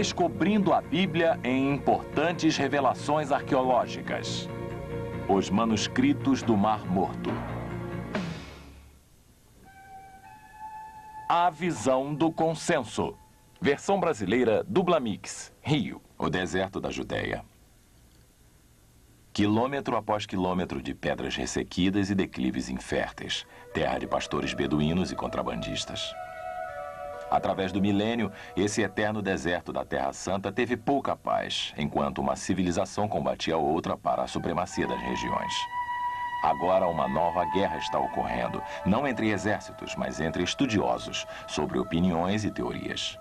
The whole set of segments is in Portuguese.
Descobrindo a Bíblia em importantes revelações arqueológicas. Os manuscritos do Mar Morto. A visão do consenso. Versão brasileira Dublamix, Rio, o deserto da Judéia. Quilômetro após quilômetro de pedras ressequidas e declives inférteis, terra de pastores beduínos e contrabandistas. Através do milênio, esse eterno deserto da Terra Santa teve pouca paz, enquanto uma civilização combatia outra para a supremacia das regiões. Agora uma nova guerra está ocorrendo, não entre exércitos, mas entre estudiosos, sobre opiniões e teorias.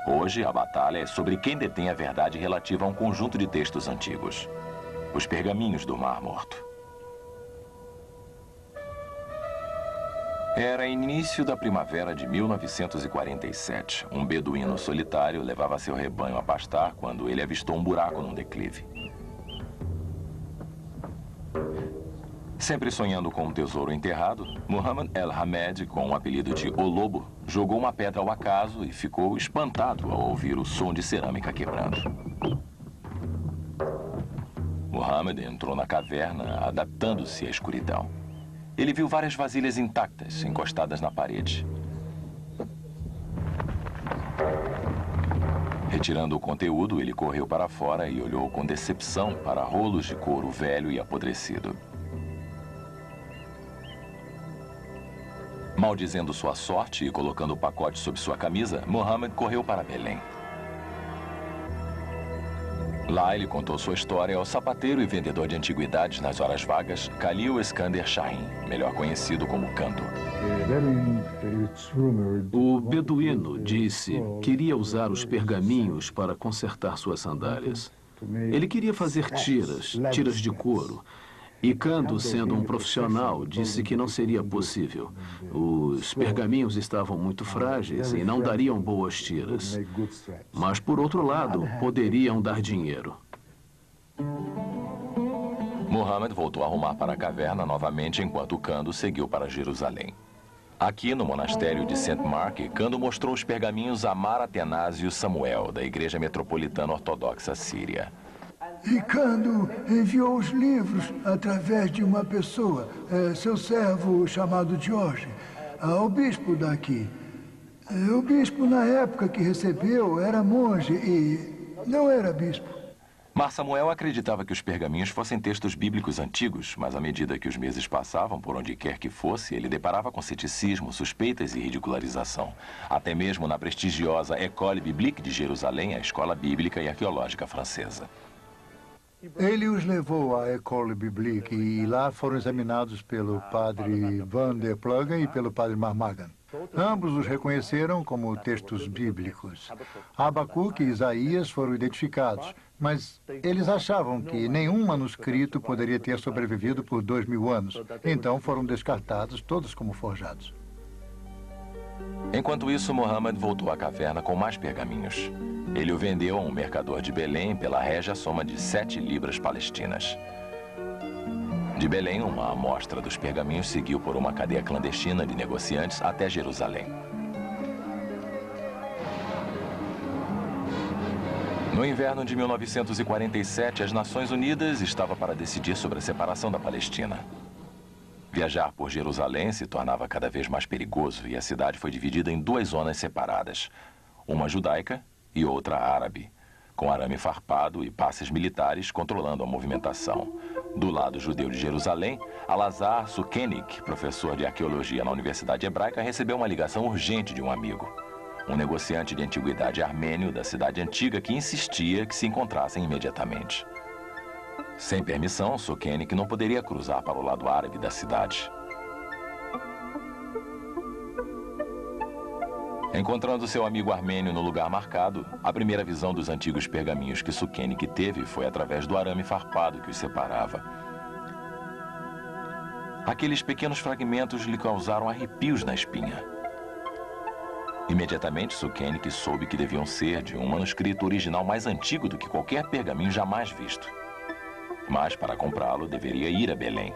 Hoje, a batalha é sobre quem detém a verdade relativa a um conjunto de textos antigos. Os pergaminhos do Mar Morto. Era início da primavera de 1947. Um beduíno solitário levava seu rebanho a pastar quando ele avistou um buraco num declive. Sempre sonhando com um tesouro enterrado, Muhammad El-Hamed, com o apelido de O Lobo, jogou uma pedra ao acaso e ficou espantado ao ouvir o som de cerâmica quebrando. Muhammad entrou na caverna, adaptando-se à escuridão. Ele viu várias vasilhas intactas, encostadas na parede. Retirando o conteúdo, ele correu para fora e olhou com decepção para rolos de couro velho e apodrecido. Maldizendo sua sorte e colocando o pacote sob sua camisa, Muhammad correu para Belém. Lá ele contou sua história ao sapateiro e vendedor de antiguidades nas horas vagas, Khalil Eskander Shahin, melhor conhecido como Kando. O beduíno disse que queria usar os pergaminhos para consertar suas sandálias. Ele queria fazer tiras de couro. E Kando, sendo um profissional, disse que não seria possível. Os pergaminhos estavam muito frágeis e não dariam boas tiras. Mas, por outro lado, poderiam dar dinheiro. Muhammad voltou a arrumar para a caverna novamente enquanto Kando seguiu para Jerusalém. Aqui, no monastério de St. Mark, Kando mostrou os pergaminhos a Mar Atenásio Samuel, da Igreja Metropolitana Ortodoxa Síria. E Kando enviou os livros através de uma pessoa, seu servo chamado Jorge, ao bispo daqui. O bispo, na época que recebeu, era monge e não era bispo. Mar Samuel acreditava que os pergaminhos fossem textos bíblicos antigos, mas à medida que os meses passavam, por onde quer que fosse, ele deparava com ceticismo, suspeitas e ridicularização. Até mesmo na prestigiosa École Biblique de Jerusalém, a escola bíblica e arqueológica francesa. Ele os levou à École Biblique e lá foram examinados pelo padre Van der Pluggen e pelo padre Marmagan. Ambos os reconheceram como textos bíblicos. Abacuque e Isaías foram identificados, mas eles achavam que nenhum manuscrito poderia ter sobrevivido por 2000 anos. Então foram descartados, todos como forjados. Enquanto isso, Muhammad voltou à caverna com mais pergaminhos. Ele o vendeu a um mercador de Belém pela régia soma de 7 libras palestinas. De Belém, uma amostra dos pergaminhos seguiu por uma cadeia clandestina de negociantes até Jerusalém. No inverno de 1947, as Nações Unidas estavam para decidir sobre a separação da Palestina. Viajar por Jerusalém se tornava cada vez mais perigoso e a cidade foi dividida em 2 zonas separadas, uma judaica e outra árabe, com arame farpado e passes militares controlando a movimentação. Do lado judeu de Jerusalém, Alazar Sukenik, professor de arqueologia na Universidade Hebraica, recebeu uma ligação urgente de um amigo, um negociante de antiguidade armênio da cidade antiga que insistia que se encontrassem imediatamente. Sem permissão, Sukenik não poderia cruzar para o lado árabe da cidade. Encontrando seu amigo armênio no lugar marcado, a primeira visão dos antigos pergaminhos que Sukenik teve foi através do arame farpado que os separava. Aqueles pequenos fragmentos lhe causaram arrepios na espinha. Imediatamente, Sukenik soube que deviam ser de um manuscrito original mais antigo do que qualquer pergaminho jamais visto. Mas, para comprá-lo, deveria ir a Belém.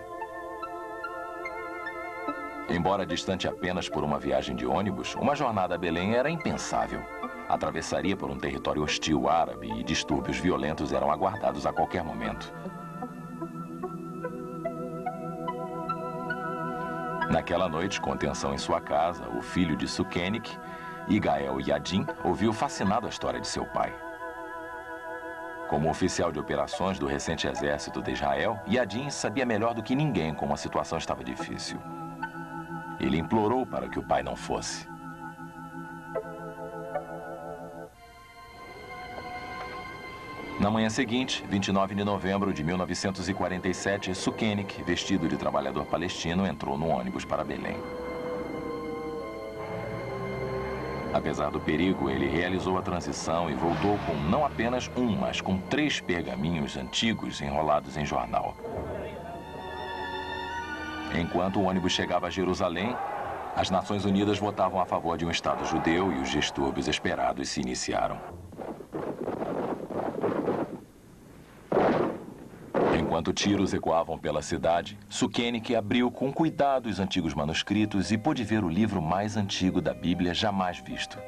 Embora distante apenas por uma viagem de ônibus, uma jornada a Belém era impensável. atravessaria por um território hostil árabe e distúrbios violentos eram aguardados a qualquer momento. Naquela noite, com tensão em sua casa, o filho de Sukenik, Yigael Yadin, ouviu fascinado a história de seu pai. Como oficial de operações do recente exército de Israel, Yadin sabia melhor do que ninguém como a situação estava difícil. Ele implorou para que o pai não fosse. Na manhã seguinte, 29 de novembro de 1947, Sukenik, vestido de trabalhador palestino, entrou no ônibus para Belém. Apesar do perigo, ele realizou a transição e voltou com não apenas um, mas com 3 pergaminhos antigos enrolados em jornal. Enquanto o ônibus chegava a Jerusalém, as Nações Unidas votavam a favor de um Estado judeu e os distúrbios esperados se iniciaram. Enquanto tiros ecoavam pela cidade, Sukenik abriu com cuidado os antigos manuscritos e pôde ver o livro mais antigo da Bíblia jamais visto.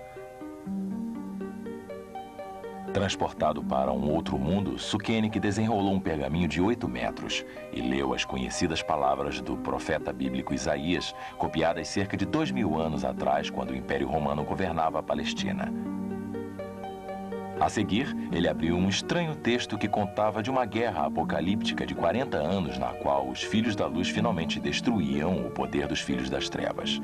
Transportado para um outro mundo, Sukenik desenrolou um pergaminho de 8 metros e leu as conhecidas palavras do profeta bíblico Isaías, copiadas cerca de 2000 anos atrás, quando o Império Romano governava a Palestina. A seguir, ele abriu um estranho texto que contava de uma guerra apocalíptica de 40 anos, na qual os filhos da luz finalmente destruíam o poder dos filhos das trevas.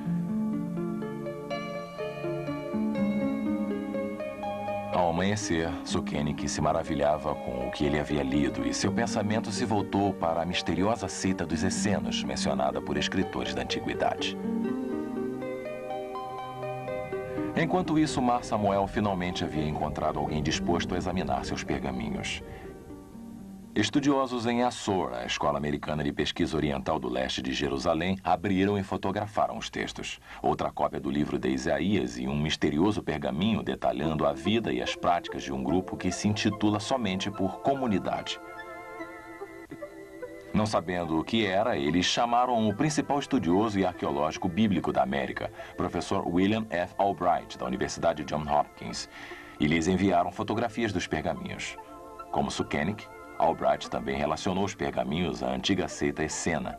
Ao amanhecer, Sukenik se maravilhava com o que ele havia lido e seu pensamento se voltou para a misteriosa seita dos essenos, mencionada por escritores da antiguidade. Enquanto isso, Mar Samuel finalmente havia encontrado alguém disposto a examinar seus pergaminhos. Estudiosos em Assor, a Escola Americana de Pesquisa Oriental do Leste de Jerusalém, abriram e fotografaram os textos. Outra cópia do livro de Isaías e um misterioso pergaminho detalhando a vida e as práticas de um grupo que se intitula somente por Comunidade. Não sabendo o que era, eles chamaram o principal estudioso e arqueológico bíblico da América, professor William F. Albright, da Universidade Johns Hopkins, e lhes enviaram fotografias dos pergaminhos. Como Sukenik, Albright também relacionou os pergaminhos à antiga seita essena.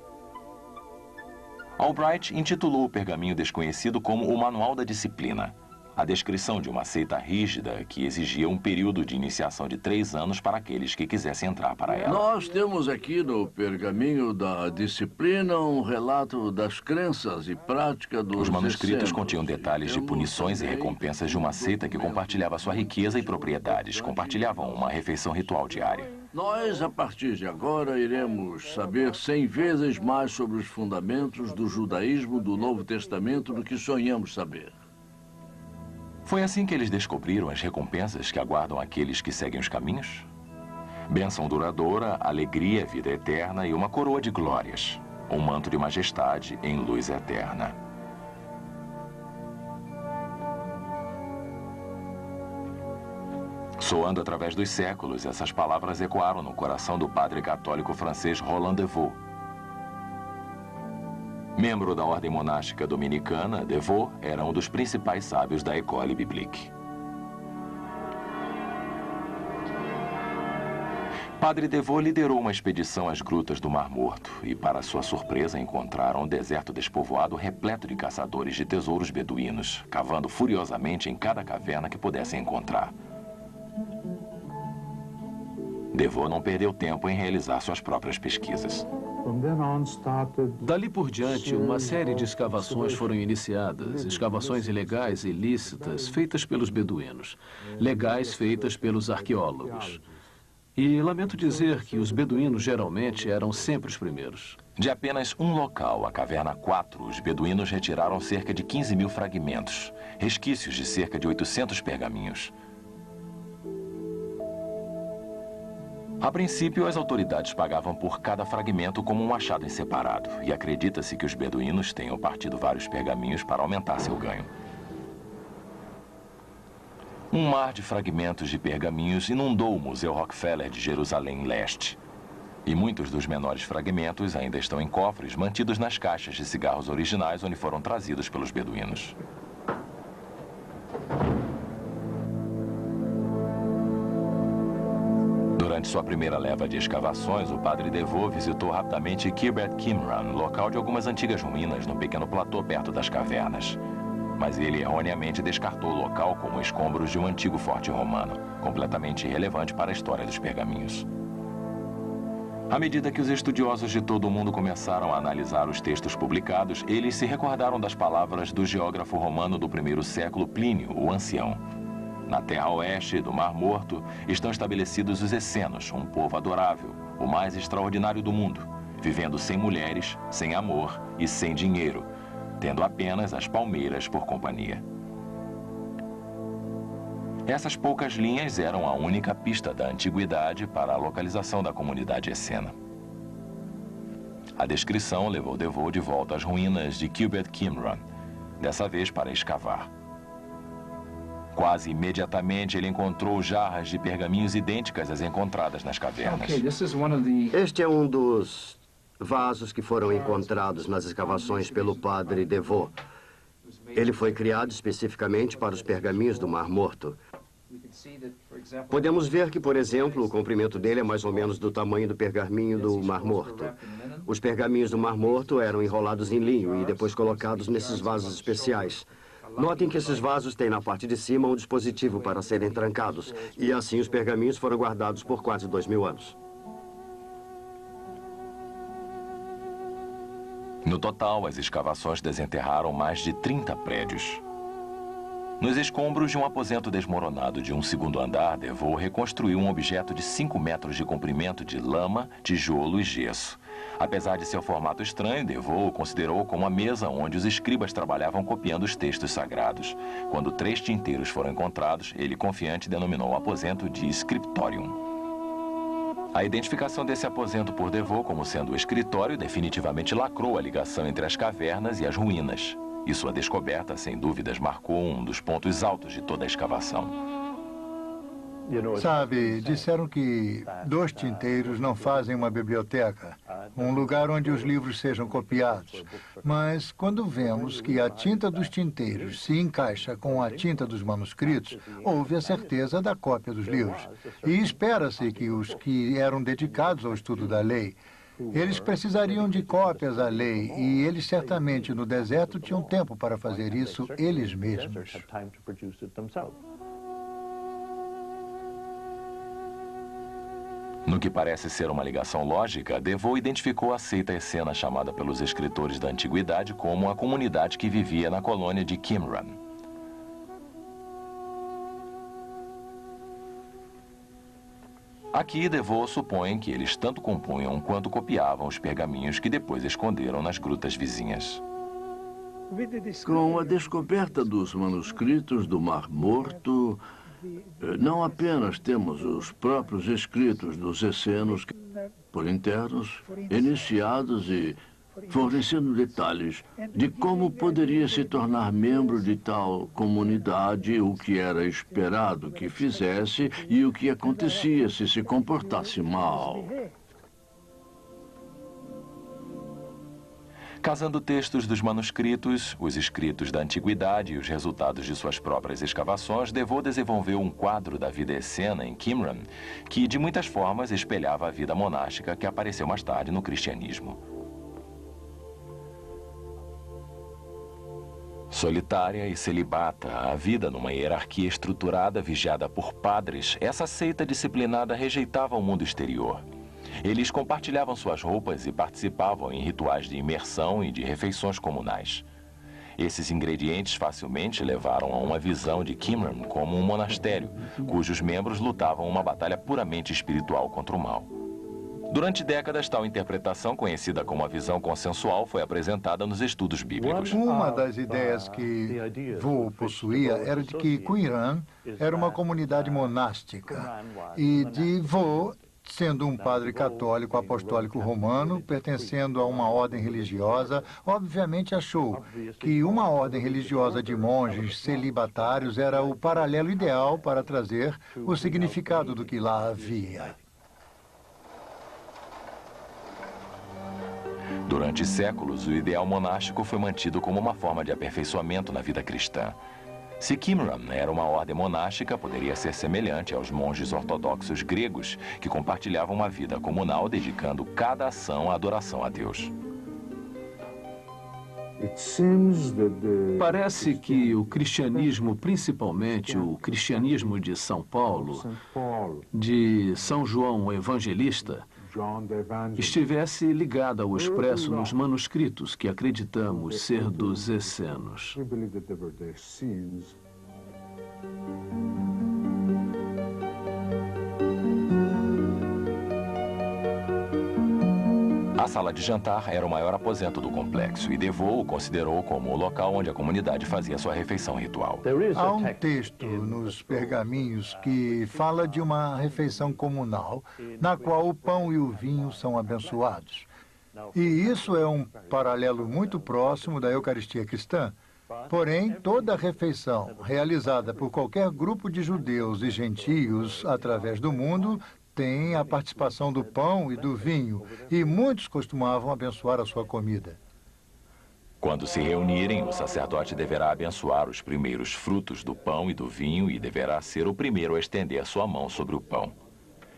Albright intitulou o pergaminho desconhecido como o Manual da Disciplina, a descrição de uma seita rígida que exigia um período de iniciação de 3 anos para aqueles que quisessem entrar para ela. Nós temos aqui no pergaminho da disciplina um relato das crenças e prática dos Os manuscritos essenos. continham detalhes de punições e recompensas de uma seita que compartilhava sua riqueza e propriedades, compartilhavam uma refeição ritual diária. Nós, a partir de agora, iremos saber 100 vezes mais sobre os fundamentos do judaísmo do Novo Testamento do que sonhamos saber. Foi assim que eles descobriram as recompensas que aguardam aqueles que seguem os caminhos? Bênção duradoura, alegria, vida eterna e uma coroa de glórias. Um manto de majestade em luz eterna. Soando através dos séculos, essas palavras ecoaram no coração do padre católico francês Roland Devaux. Membro da ordem monástica dominicana, Devaux era um dos principais sábios da École Biblique. Padre Devaux liderou uma expedição às grutas do Mar Morto e, para sua surpresa, encontraram um deserto despovoado repleto de caçadores de tesouros beduínos, cavando furiosamente em cada caverna que pudessem encontrar. Devaux não perdeu tempo em realizar suas próprias pesquisas. Dali por diante, uma série de escavações foram iniciadas, escavações ilegais e ilícitas feitas pelos beduínos, legais feitas pelos arqueólogos. E lamento dizer que os beduínos geralmente eram sempre os primeiros. De apenas um local, a Caverna 4, os beduínos retiraram cerca de 15.000 fragmentos, resquícios de cerca de 800 pergaminhos. A princípio, as autoridades pagavam por cada fragmento como um achado em separado, e acredita-se que os beduínos tenham partido vários pergaminhos para aumentar seu ganho. Um mar de fragmentos de pergaminhos inundou o Museu Rockefeller de Jerusalém Leste. E muitos dos menores fragmentos ainda estão em cofres mantidos nas caixas de cigarros originais onde foram trazidos pelos beduínos. Durante sua primeira leva de escavações, o padre DeVoe visitou rapidamente Kibbet Qumran, local de algumas antigas ruínas no pequeno platô perto das cavernas. Mas ele erroneamente descartou o local como escombros de um antigo forte romano, completamente irrelevante para a história dos pergaminhos. À medida que os estudiosos de todo o mundo começaram a analisar os textos publicados, eles se recordaram das palavras do geógrafo romano do primeiro século, Plínio, o Ancião. Na terra oeste do Mar Morto estão estabelecidos os essenos, um povo adorável, o mais extraordinário do mundo, vivendo sem mulheres, sem amor e sem dinheiro, tendo apenas as palmeiras por companhia. Essas poucas linhas eram a única pista da antiguidade para a localização da comunidade essena. A descrição levou DeVoe de volta às ruínas de Kibbet Qumran, dessa vez para escavar. Quase imediatamente ele encontrou jarras de pergaminhos idênticas às encontradas nas cavernas. Este é um dos vasos que foram encontrados nas escavações pelo padre DeVoe. Ele foi criado especificamente para os pergaminhos do Mar Morto. Podemos ver que, por exemplo, o comprimento dele é mais ou menos do tamanho do pergaminho do Mar Morto. Os pergaminhos do Mar Morto eram enrolados em linho e depois colocados nesses vasos especiais. Notem que esses vasos têm na parte de cima um dispositivo para serem trancados. E assim os pergaminhos foram guardados por quase 2000 anos. No total, as escavações desenterraram mais de 30 prédios. Nos escombros de um aposento desmoronado de um segundo andar, DeVoe reconstruiu um objeto de 5 metros de comprimento de lama, tijolo e gesso. Apesar de seu formato estranho, DeVoe o considerou como a mesa onde os escribas trabalhavam copiando os textos sagrados. Quando 3 tinteiros foram encontrados, ele, confiante, denominou o aposento de Scriptorium. A identificação desse aposento por DeVoe como sendo o escritório definitivamente lacrou a ligação entre as cavernas e as ruínas. E sua descoberta, sem dúvidas, marcou um dos pontos altos de toda a escavação. Sabe, disseram que 2 tinteiros não fazem uma biblioteca, um lugar onde os livros sejam copiados. Mas quando vemos que a tinta dos tinteiros se encaixa com a tinta dos manuscritos, houve a certeza da cópia dos livros. E espera-se que os que eram dedicados ao estudo da lei, eles precisariam de cópias da lei, e eles certamente no deserto tinham tempo para fazer isso eles mesmos. No que parece ser uma ligação lógica, DeVoe identificou a seita essena chamada pelos escritores da antiguidade como a comunidade que vivia na colônia de Qumran. Aqui, DeVoe supõe que eles tanto compunham quanto copiavam os pergaminhos que depois esconderam nas grutas vizinhas. Com a descoberta dos manuscritos do Mar Morto, não apenas temos os próprios escritos dos essenos por internos, iniciados e fornecendo detalhes de como poderia se tornar membro de tal comunidade, o que era esperado que fizesse e o que acontecia se se comportasse mal. Casando textos dos manuscritos, os escritos da antiguidade e os resultados de suas próprias escavações, DeVoe desenvolveu um quadro da vida essena em Qumran que, de muitas formas, espelhava a vida monástica que apareceu mais tarde no cristianismo. Solitária e celibata, a vida numa hierarquia estruturada vigiada por padres, essa seita disciplinada rejeitava o mundo exterior. Eles compartilhavam suas roupas e participavam em rituais de imersão e de refeições comunais. Esses ingredientes facilmente levaram a uma visão de Qumran como um monastério, cujos membros lutavam uma batalha puramente espiritual contra o mal. Durante décadas, tal interpretação, conhecida como a visão consensual, foi apresentada nos estudos bíblicos. Uma das ideias que DeVoe possuía era de que Qumran era uma comunidade monástica. E DeVoe, sendo um padre católico apostólico romano, pertencendo a uma ordem religiosa, obviamente achou que uma ordem religiosa de monges celibatários era o paralelo ideal para trazer o significado do que lá havia. Durante séculos, o ideal monástico foi mantido como uma forma de aperfeiçoamento na vida cristã. Se Qumran era uma ordem monástica, poderia ser semelhante aos monges ortodoxos gregos, que compartilhavam uma vida comunal, dedicando cada ação à adoração a Deus. Parece que o cristianismo, principalmente o cristianismo de São Paulo, de São João o Evangelista, estivesse ligado ao expresso nos manuscritos que acreditamos ser dos essenos. A sala de jantar era o maior aposento do complexo e DeVoe o considerou como o local onde a comunidade fazia sua refeição ritual. Há um texto nos pergaminhos que fala de uma refeição comunal, na qual o pão e o vinho são abençoados. E isso é um paralelo muito próximo da Eucaristia cristã. Porém, toda refeição realizada por qualquer grupo de judeus e gentios através do mundo tem a participação do pão e do vinho, e muitos costumavam abençoar a sua comida. Quando se reunirem, o sacerdote deverá abençoar os primeiros frutos do pão e do vinho e deverá ser o primeiro a estender sua mão sobre o pão.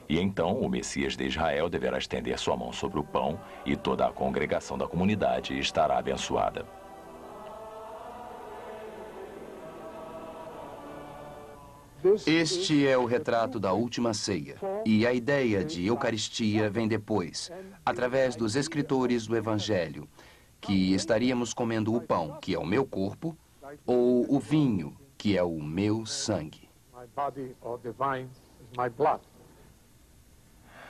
E então o Messias de Israel deverá estender sua mão sobre o pão e toda a congregação da comunidade estará abençoada. Este é o retrato da última ceia, e a ideia de Eucaristia vem depois, através dos escritores do Evangelho, que estaríamos comendo o pão, que é o meu corpo, ou o vinho, que é o meu sangue.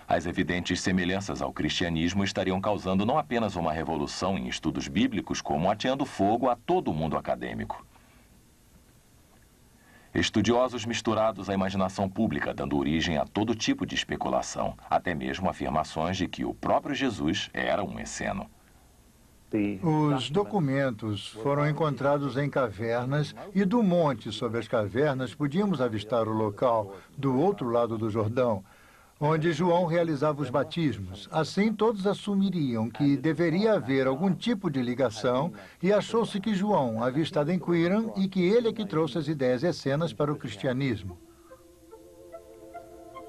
As evidentes semelhanças ao cristianismo estariam causando não apenas uma revolução em estudos bíblicos, como ateando fogo a todo o mundo acadêmico. Estudiosos misturados à imaginação pública, dando origem a todo tipo de especulação, até mesmo afirmações de que o próprio Jesus era um esseno. Os documentos foram encontrados em cavernas e do monte sobre as cavernas podíamos avistar o local do outro lado do Jordão, onde João realizava os batismos. Assim, todos assumiriam que deveria haver algum tipo de ligação e achou-se que João havia estado em Qumran e que ele é que trouxe as ideias essenas para o cristianismo.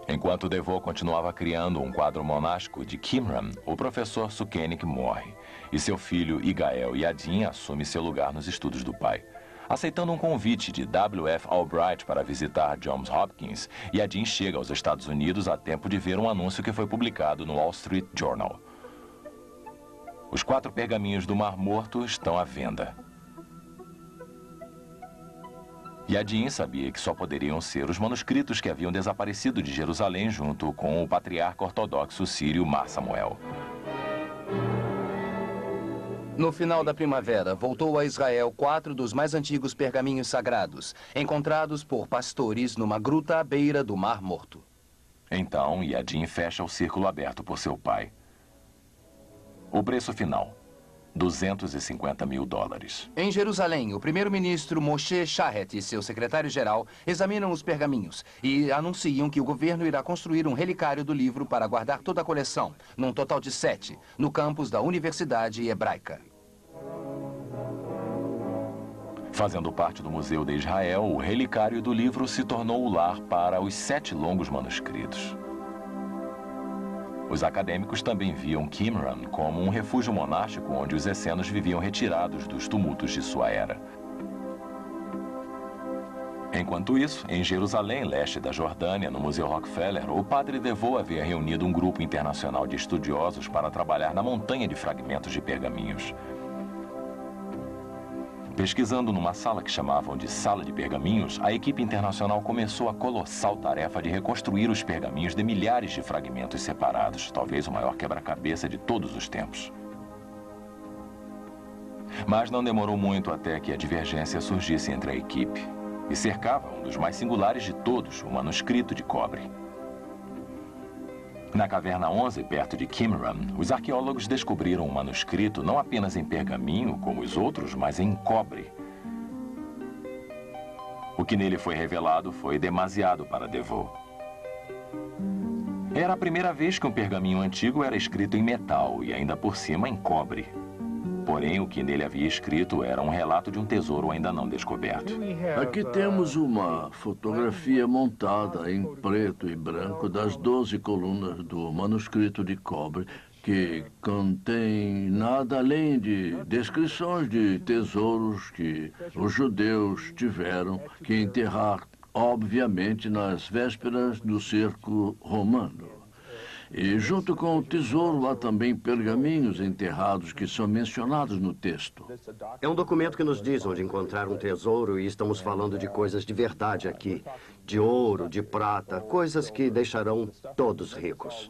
Enquanto DeVoe continuava criando um quadro monástico de Qumran, o professor Sukenik morre e seu filho Igael Yadin assume seu lugar nos estudos do pai. Aceitando um convite de W.F. Albright para visitar Johns Hopkins, Yadin chega aos Estados Unidos a tempo de ver um anúncio que foi publicado no Wall Street Journal. Os 4 pergaminhos do Mar Morto estão à venda. Yadin sabia que só poderiam ser os manuscritos que haviam desaparecido de Jerusalém junto com o patriarca ortodoxo sírio Mar Samuel. No final da primavera, voltou a Israel 4 dos mais antigos pergaminhos sagrados, encontrados por pastores numa gruta à beira do Mar Morto. Então, Yadin fecha o círculo aberto por seu pai. O preço final, $250 mil. Em Jerusalém, o primeiro-ministro Moshe Shahet e seu secretário-geral examinam os pergaminhos e anunciam que o governo irá construir um relicário do livro para guardar toda a coleção, num total de 7, no campus da Universidade Hebraica. Fazendo parte do Museu de Israel, o relicário do livro se tornou o lar para os 7 longos manuscritos. Os acadêmicos também viam Qumran como um refúgio monástico onde os essenos viviam retirados dos tumultos de sua era. Enquanto isso, em Jerusalém, leste da Jordânia, no Museu Rockefeller, o padre DeVoe havia reunido um grupo internacional de estudiosos para trabalhar na montanha de fragmentos de pergaminhos. Pesquisando numa sala que chamavam de Sala de Pergaminhos, a equipe internacional começou a colossal tarefa de reconstruir os pergaminhos de milhares de fragmentos separados, talvez o maior quebra-cabeça de todos os tempos. Mas não demorou muito até que a divergência surgisse entre a equipe e cercava um dos mais singulares de todos, o manuscrito de cobre. Na Caverna 11, perto de Qumran, os arqueólogos descobriram um manuscrito não apenas em pergaminho, como os outros, mas em cobre. O que nele foi revelado foi demasiado para DeVoe. Era a primeira vez que um pergaminho antigo era escrito em metal e ainda por cima em cobre. Porém, o que nele havia escrito era um relato de um tesouro ainda não descoberto. Aqui temos uma fotografia montada em preto e branco das 12 colunas do manuscrito de cobre, que contém nada além de descrições de tesouros que os judeus tiveram que enterrar, obviamente, nas vésperas do cerco romano. E junto com o tesouro há também pergaminhos enterrados que são mencionados no texto. É um documento que nos diz onde encontrar um tesouro e estamos falando de coisas de verdade aqui. De ouro, de prata, coisas que deixarão todos ricos.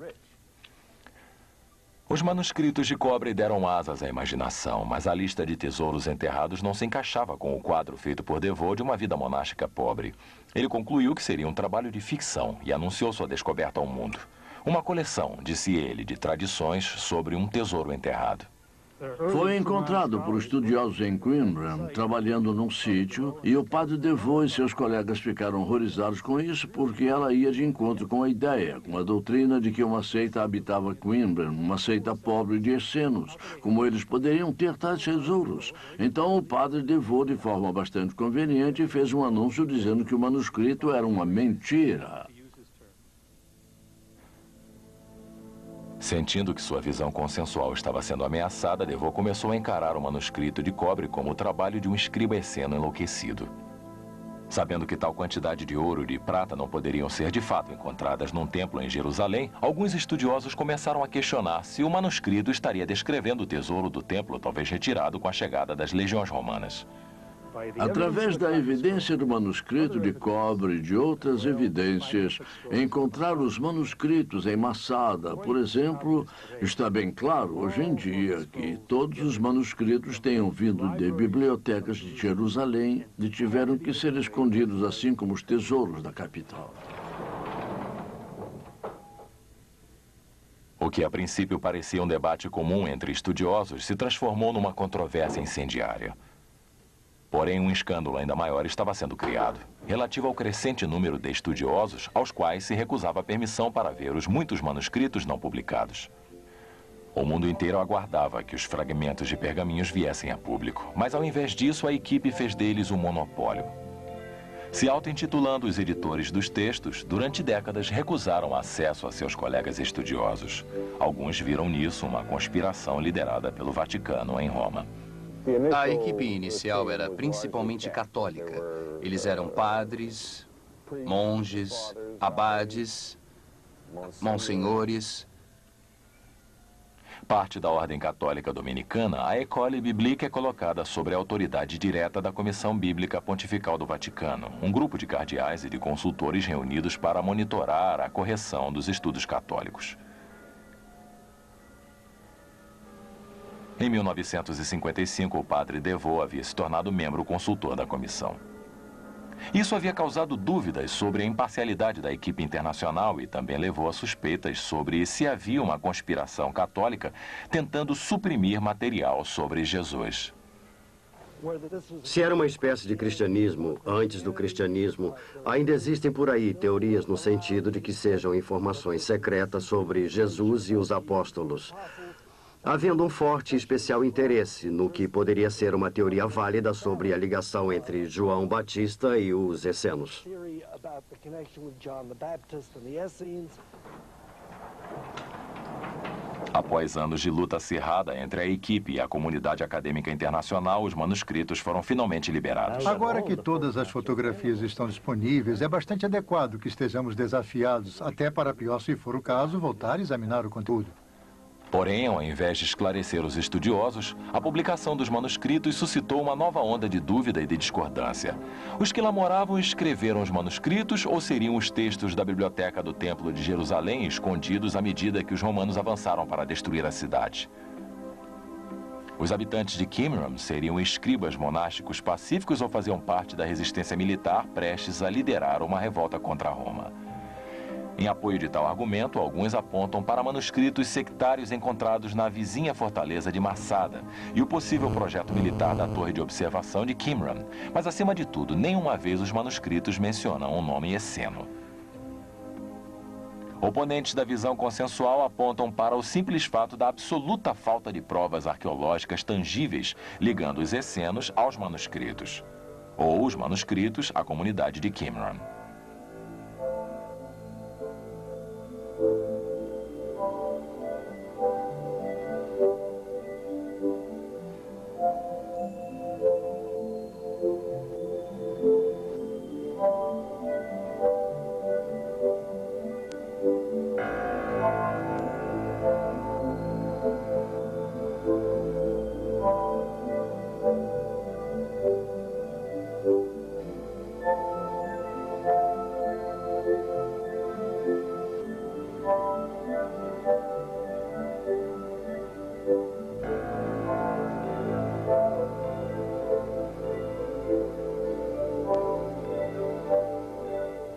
Os manuscritos de cobre deram asas à imaginação, mas a lista de tesouros enterrados não se encaixava com o quadro feito por Devoe de uma vida monástica pobre. Ele concluiu que seria um trabalho de ficção e anunciou sua descoberta ao mundo. Uma coleção, disse ele, de tradições sobre um tesouro enterrado. Foi encontrado por estudiosos em Qumran, trabalhando num sítio, e o padre Devoe e seus colegas ficaram horrorizados com isso porque ela ia de encontro com a ideia, com a doutrina de que uma seita habitava Qumran, uma seita pobre de essenos, como eles poderiam ter tais tesouros. Então o padre Devoe, de forma bastante conveniente, fez um anúncio dizendo que o manuscrito era uma mentira. Sentindo que sua visão consensual estava sendo ameaçada, Devoe começou a encarar o manuscrito de cobre como o trabalho de um escriba esseno enlouquecido. Sabendo que tal quantidade de ouro e de prata não poderiam ser de fato encontradas num templo em Jerusalém, alguns estudiosos começaram a questionar se o manuscrito estaria descrevendo o tesouro do templo, talvez retirado com a chegada das legiões romanas. Através da evidência do manuscrito de cobre e de outras evidências, encontrar os manuscritos em Massada, por exemplo, está bem claro hoje em dia que todos os manuscritos tenham vindo de bibliotecas de Jerusalém e tiveram que ser escondidos assim como os tesouros da capital. O que a princípio parecia um debate comum entre estudiosos se transformou numa controvérsia incendiária. Porém, um escândalo ainda maior estava sendo criado, relativo ao crescente número de estudiosos aos quais se recusava a permissão para ver os muitos manuscritos não publicados. O mundo inteiro aguardava que os fragmentos de pergaminhos viessem a público, mas ao invés disso a equipe fez deles um monopólio. Se auto-intitulando os editores dos textos, durante décadas recusaram acesso a seus colegas estudiosos. Alguns viram nisso uma conspiração liderada pelo Vaticano em Roma. A equipe inicial era principalmente católica. Eles eram padres, monges, abades, monsenhores. Parte da Ordem Católica Dominicana, a École Biblique é colocada sob a autoridade direta da Comissão Bíblica Pontifical do Vaticano, um grupo de cardeais e de consultores reunidos para monitorar a correção dos estudos católicos. Em 1955, o padre Devoe havia se tornado membro consultor da comissão. Isso havia causado dúvidas sobre a imparcialidade da equipe internacional e também levou a suspeitas sobre se havia uma conspiração católica tentando suprimir material sobre Jesus. Se era uma espécie de cristianismo antes do cristianismo, ainda existem por aí teorias no sentido de que sejam informações secretas sobre Jesus e os apóstolos, havendo um forte e especial interesse no que poderia ser uma teoria válida sobre a ligação entre João Batista e os essenos. Após anos de luta acirrada entre a equipe e a comunidade acadêmica internacional, os manuscritos foram finalmente liberados. Agora que todas as fotografias estão disponíveis, é bastante adequado que estejamos desafiados, até para pior se for o caso, voltar a examinar o conteúdo. Porém, ao invés de esclarecer os estudiosos, a publicação dos manuscritos suscitou uma nova onda de dúvida e de discordância. Os que lamoravam escreveram os manuscritos ou seriam os textos da biblioteca do Templo de Jerusalém escondidos à medida que os romanos avançaram para destruir a cidade? Os habitantes de Qumran seriam escribas monásticos pacíficos ou faziam parte da resistência militar prestes a liderar uma revolta contra Roma? Em apoio de tal argumento, alguns apontam para manuscritos sectários encontrados na vizinha fortaleza de Massada e o possível projeto militar da torre de observação de Qumran. Mas, acima de tudo, nenhuma vez os manuscritos mencionam o nome esseno. Oponentes da visão consensual apontam para o simples fato da absoluta falta de provas arqueológicas tangíveis ligando os essenos aos manuscritos, ou os manuscritos à comunidade de Qumran.